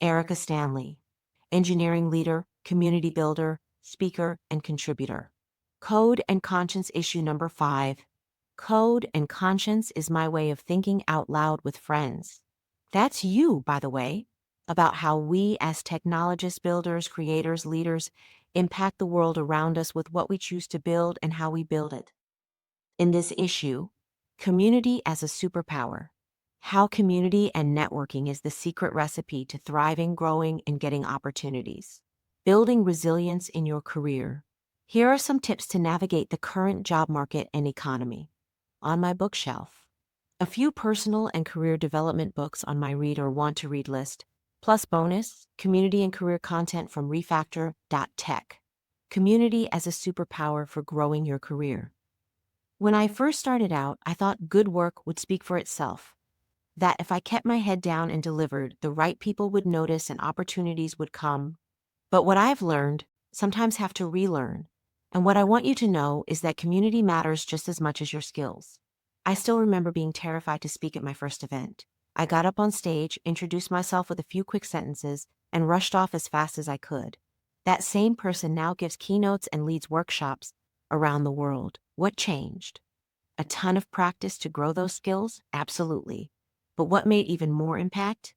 Erica Stanley, engineering leader, community builder, speaker, and contributor. Code and Conscience issue number 5. Code and Conscience is my way of thinking out loud with friends. That's you, by the way, about how we as technologists, builders, creators, leaders, impact the world around us with what we choose to build and how we build it. In this issue, community as a superpower. How community and networking is the secret recipe to thriving, growing, and getting opportunities. Building resilience in your career. Here are some tips to navigate the current job market and economy. On my bookshelf. A few personal and career development books on my read or want to read list, plus bonus, community and career content from REFACTR.TECH. Community as a superpower for growing your career. When I first started out, I thought good work would speak for itself. That if I kept my head down and delivered, the right people would notice and opportunities would come. But what I've learned, sometimes have to relearn. And what I want you to know is that community matters just as much as your skills. I still remember being terrified to speak at my first event. I got up on stage, introduced myself with a few quick sentences, and rushed off as fast as I could. That same person now gives keynotes and leads workshops around the world. What changed? A ton of practice to grow those skills? Absolutely. But what made even more impact?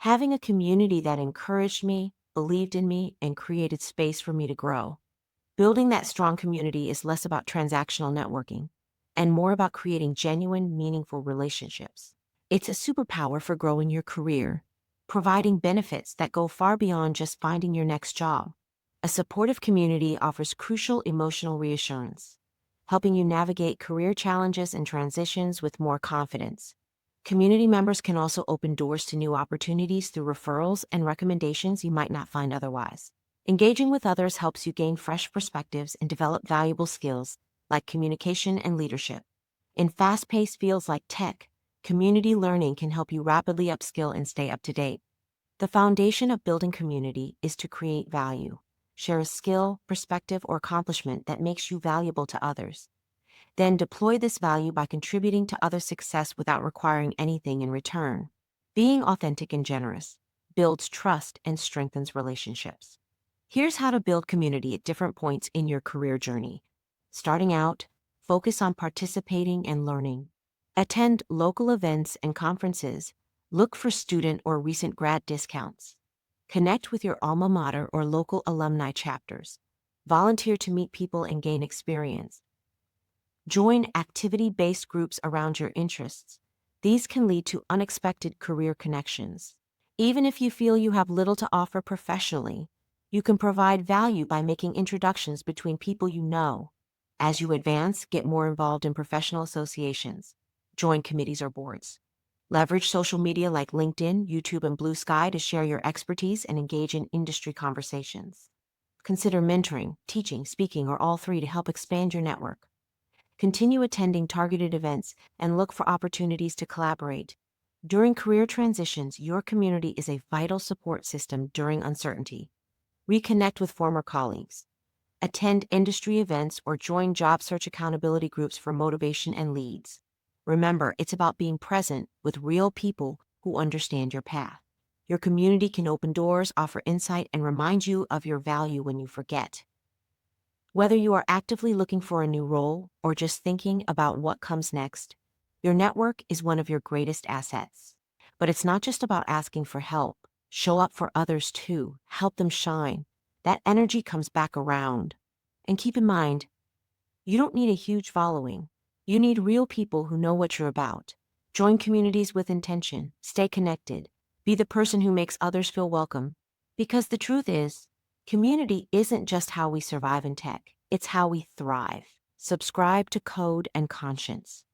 Having a community that encouraged me, believed in me, and created space for me to grow. Building that strong community is less about transactional networking and more about creating genuine, meaningful relationships. It's a superpower for growing your career, providing benefits that go far beyond just finding your next job. A supportive community offers crucial emotional reassurance, helping you navigate career challenges and transitions with more confidence. Community members can also open doors to new opportunities through referrals and recommendations you might not find otherwise. Engaging with others helps you gain fresh perspectives and develop valuable skills like communication and leadership. In fast-paced fields like tech, community learning can help you rapidly upskill and stay up to date. The foundation of building community is to create value. Share a skill, perspective, or accomplishment that makes you valuable to others. Then deploy this value by contributing to others' success without requiring anything in return. Being authentic and generous builds trust and strengthens relationships. Here's how to build community at different points in your career journey. Starting out, focus on participating and learning. Attend local events and conferences. Look for student or recent grad discounts. Connect with your alma mater or local alumni chapters. Volunteer to meet people and gain experience. Join activity-based groups around your interests. These can lead to unexpected career connections. Even if you feel you have little to offer professionally, you can provide value by making introductions between people you know. As you advance, get more involved in professional associations. Join committees or boards. Leverage social media like LinkedIn, YouTube, and Blue Sky to share your expertise and engage in industry conversations. Consider mentoring, teaching, speaking, or all three to help expand your network. Continue attending targeted events and look for opportunities to collaborate. During career transitions, your community is a vital support system during uncertainty. Reconnect with former colleagues. Attend industry events or join job search accountability groups for motivation and leads. Remember, it's about being present with real people who understand your path. Your community can open doors, offer insight, and remind you of your value when you forget. Whether you are actively looking for a new role or just thinking about what comes next, your network is one of your greatest assets. But it's not just about asking for help. Show up for others too. Help them shine. That energy comes back around. And keep in mind, you don't need a huge following. You need real people who know what you're about. Join communities with intention. Stay connected. Be the person who makes others feel welcome. Because the truth is, community isn't just how we survive in tech. It's how we thrive. Subscribe to Code and Conscience.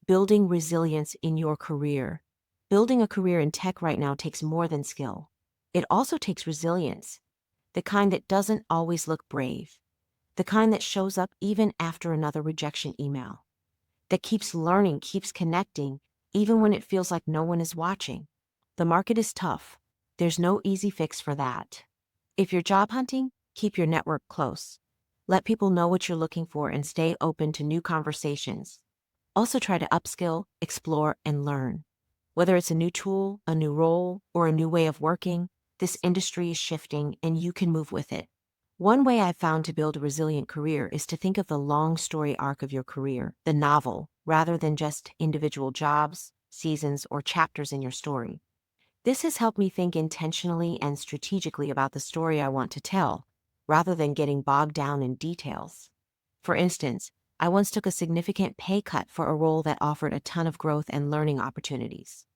Building resilience in your career. Building a career in tech right now takes more than skill. It also takes resilience. The kind that doesn't always look brave. The kind that shows up even after another rejection email. That keeps learning, keeps connecting, even when it feels like no one is watching. The market is tough. There's no easy fix for that. If you're job hunting, keep your network close. Let people know what you're looking for and stay open to new conversations. Also try to upskill, explore, and learn. Whether it's a new tool, a new role, or a new way of working, This industry is shifting and you can move with it. One way I've found to build a resilient career is to think of the long story arc of your career, the novel, rather than just individual jobs, seasons, or chapters in your story. This has helped me think intentionally and strategically about the story I want to tell, rather than getting bogged down in details. For instance, I once took a significant pay cut for a role that offered a ton of growth and learning opportunities.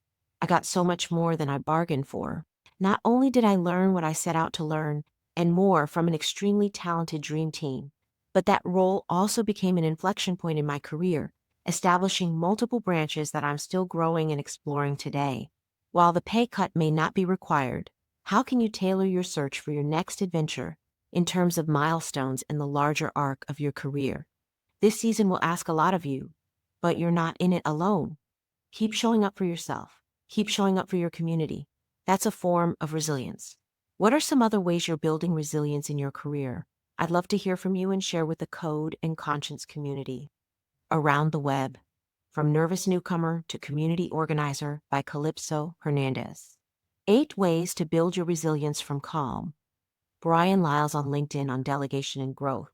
I got so much more than I bargained for. Not only did I learn what I set out to learn, and more from an extremely talented dream team, but that role also became an inflection point in my career, establishing multiple branches that I'm still growing and exploring today. While the pay cut may not be required, how can you tailor your search for your next adventure in terms of milestones in the larger arc of your career? This season will ask a lot of you, but you're not in it alone. Keep showing up for yourself. Keep showing up for your community. That's a form of resilience. What are some other ways you're building resilience in your career? I'd love to hear from you and share with the Code and Conscience community. Around the Web, From Nervous Newcomer to Community Organizer by Calypso Hernandez. 8 Ways to Build Your Resilience from Calm. Brian Lyles on LinkedIn on Delegation and Growth.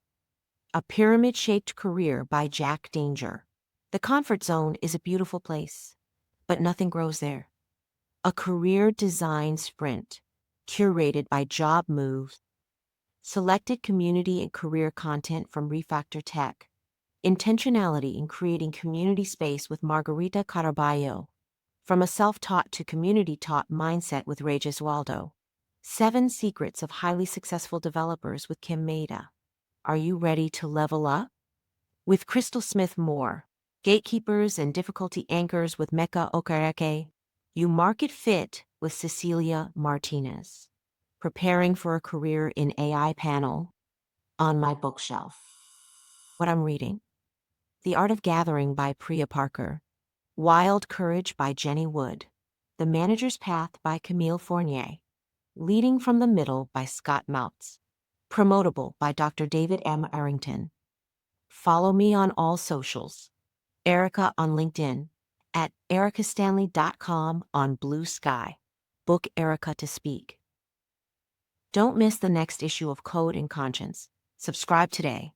A Pyramid-Shaped Career by Jack Danger. The comfort zone is a beautiful place, but nothing grows there. A Career Design Sprint, curated by Job Moves. Selected community and career content from REFACTR.TECH. Intentionality in Creating Community Space with Margarita Caraballo. From a Self-Taught to Community-Taught Mindset with Regis Waldo. 7 Secrets of Highly Successful Developers with Kim Maida. Are you ready to level up? With Crystal Smith Moore. Gatekeepers and Difficulty Anchors with Mecca Okereke. You Market Fit with Cecilia Martinez. Preparing for a Career in AI panel on my bookshelf. What I'm reading: The Art of Gathering by Priya Parker. Wild Courage by Jenny Wood. The Manager's Path by Camille Fournier. Leading from the Middle by Scott Moutz. Promotable by Dr. David M. Arrington. Follow me on all socials. Erica on LinkedIn, at ericastanley.com on Blue Sky. Book Erica to speak. Don't miss the next issue of Code and Conscience. Subscribe today.